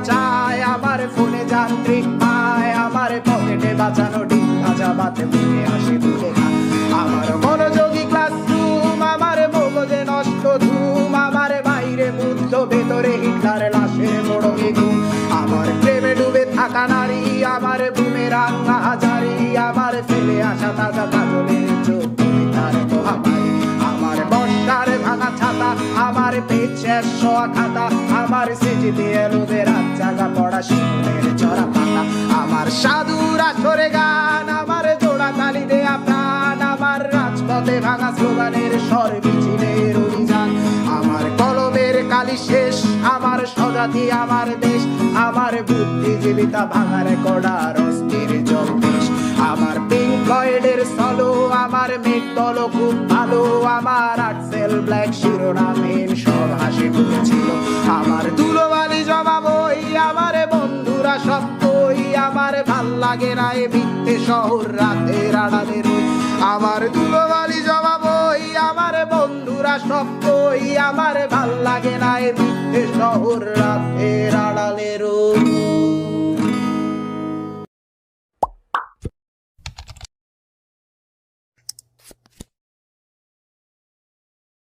চায়, আমার ফোনে যান্ত্রিক পায়, আমার পকেটে বাঁচানো ডিম ভাজা ভাতে মুখে হাসি তুলে খায়। আমার মনোযোগী ক্লাসরুম, আমার মগজে নষ্ট ধুম, আমার বাইরে বুদ্ধ ভেতরে হিটলার লাশের মোড়কে ঘুম। আমার প্রেমে ডুবে থাকা নারী, আমার বুমেরাং হাজারি, আমার ফেলে আসা তাজা কাজলের চোখ তার মহামারী। আমার বর্ষার ভাঙা ছাতা, আমার পেট শেষ হওয়া খাতা, আমার সেজিতে এলোদের রাত জাগা পড়া শিশুদের চড়া পাতা। আমার সাধুর আসরে গান, আমার জোড়া তালি দেয়া প্রাণ, আমার রাজপথে ভাঙা স্লোগানের স্বর মিছিলের অভিযান। আমার কলমের কালি শেষ, আমার স্বজাতি আমার দেশ, আমার বুদ্ধিজীবিতা ভাঙার কড়ার অস্থির জগদীশ। আমার পিঙ্ক ফ্লয়েডের সলো, আমার মেঘ দল খুব ভালো, আমার আর্টসেল ব্ল্যাক শিরোনামহীন সব হাসি মুখেছিল। আমার ধুলোবালি জমা বই, আমার বন্ধুরা সব কই, আমার ভাল লাগে না এ মিথ্যে শহর রাতের আড়ালে রই। আমার ধুলোবালি জমা বই, আমার বন্ধুরা সব কই, আমার ভাল লাগে না এ মিথ্যে শহর রাত